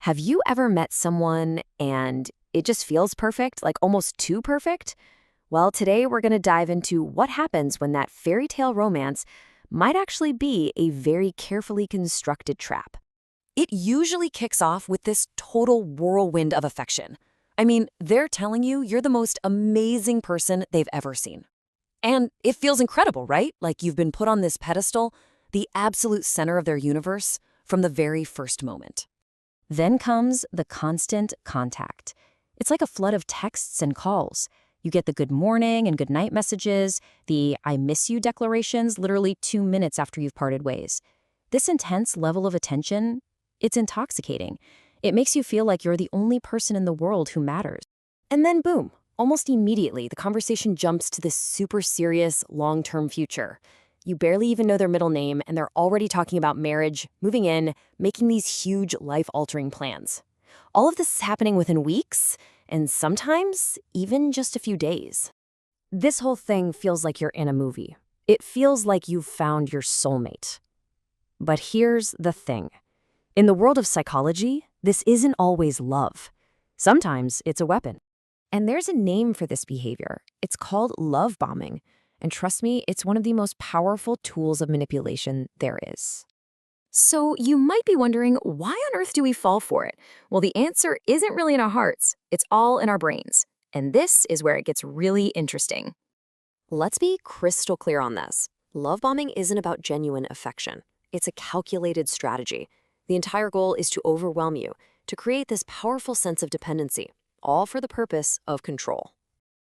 Have you ever met someone and it just feels perfect, like almost too perfect? Well, today we're going to dive into what happens when that fairy tale romance might actually be a very carefully constructed trap. It usually kicks off with this total whirlwind of affection. I mean, they're telling you you're the most amazing person they've ever seen. And it feels incredible, right? Like you've been put on this pedestal, the absolute center of their universe, from the very first moment. Then comes the constant contact. It's like a flood of texts and calls. You get the good morning and good night messages, the I miss you declarations literally 2 minutes after you've parted ways. This intense level of attention, it's intoxicating. It makes you feel like you're the only person in the world who matters. And then boom, almost immediately, the conversation jumps to this super serious, long-term future. You barely even know their middle name, and they're already talking about marriage, moving in, making these huge life-altering plans. All of this is happening within weeks, and sometimes even just a few days. This whole thing feels like you're in a movie. It feels like you've found your soulmate. But here's the thing. In the world of psychology, this isn't always love. Sometimes it's a weapon. And there's a name for this behavior. It's called love bombing. And trust me, it's one of the most powerful tools of manipulation there is. So you might be wondering, why on earth do we fall for it? Well, the answer isn't really in our hearts. It's all in our brains. And this is where it gets really interesting. Let's be crystal clear on this. Love bombing isn't about genuine affection. It's a calculated strategy. The entire goal is to overwhelm you, to create this powerful sense of dependency, all for the purpose of control.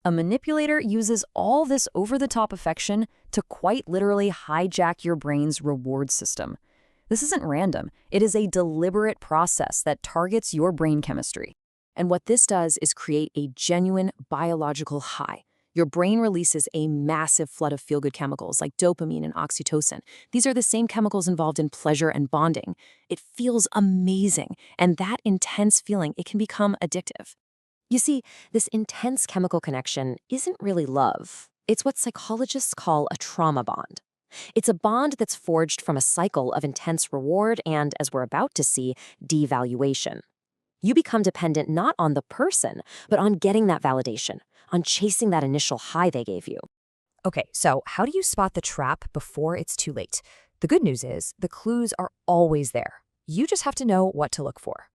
A manipulator uses all this over-the-top affection to quite literally hijack your brain's reward system. This isn't random. It is a deliberate process that targets your brain chemistry. And what this does is create a genuine biological high. Your brain releases a massive flood of feel-good chemicals like dopamine and oxytocin. These are the same chemicals involved in pleasure and bonding. It feels amazing, and that intense feeling, it can become addictive. You see, this intense chemical connection isn't really love. It's what psychologists call a trauma bond. It's a bond that's forged from a cycle of intense reward and, as we're about to see, devaluation. You become dependent not on the person, but on getting that validation, on chasing that initial high they gave you. Okay, so how do you spot the trap before it's too late? The good news is the clues are always there. You just have to know what to look for.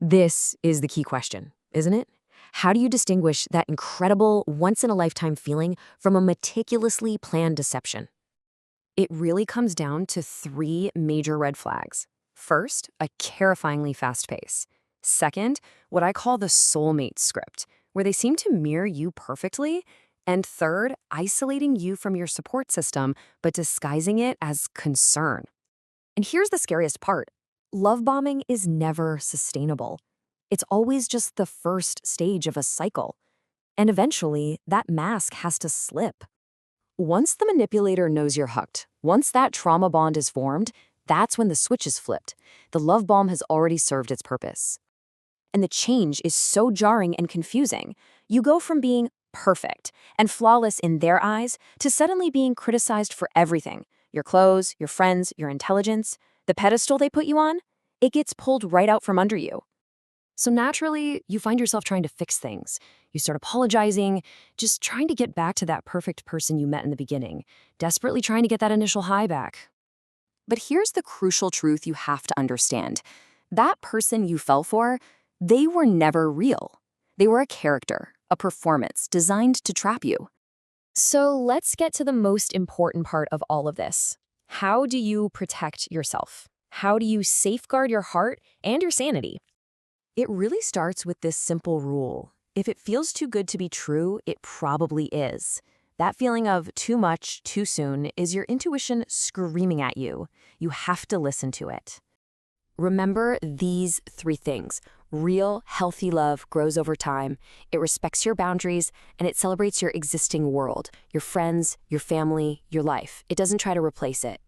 This is the key question, isn't it? How do you distinguish that incredible, once-in-a-lifetime feeling from a meticulously planned deception? It really comes down to 3 major red flags. First, a terrifyingly fast pace. Second, what I call the soulmate script, where they seem to mirror you perfectly. And third, isolating you from your support system, but disguising it as concern. And here's the scariest part. Love bombing is never sustainable. It's always just the first stage of a cycle. And eventually, that mask has to slip. Once the manipulator knows you're hooked, once that trauma bond is formed, that's when the switch is flipped. The love bomb has already served its purpose. And the change is so jarring and confusing. You go from being perfect and flawless in their eyes to suddenly being criticized for everything. Your clothes, your friends, your intelligence, the pedestal they put you on, it gets pulled right out from under you. So naturally, you find yourself trying to fix things. You start apologizing, just trying to get back to that perfect person you met in the beginning, desperately trying to get that initial high back. But here's the crucial truth you have to understand. That person you fell for, they were never real. They were a character, a performance designed to trap you. So let's get to the most important part of all of this. How do you protect yourself? How do you safeguard your heart and your sanity? It really starts with this simple rule. If it feels too good to be true, it probably is. That feeling of too much, too soon is your intuition screaming at you. You have to listen to it. Remember these 3 things. Real, healthy love grows over time. It respects your boundaries, and it celebrates your existing world, your friends, your family, your life. It doesn't try to replace it.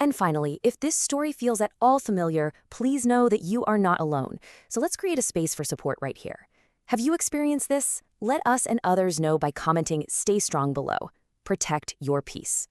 And finally, if this story feels at all familiar, please know that you are not alone. So let's create a space for support right here. Have you experienced this? Let us and others know by commenting "Stay strong" below. Protect your peace.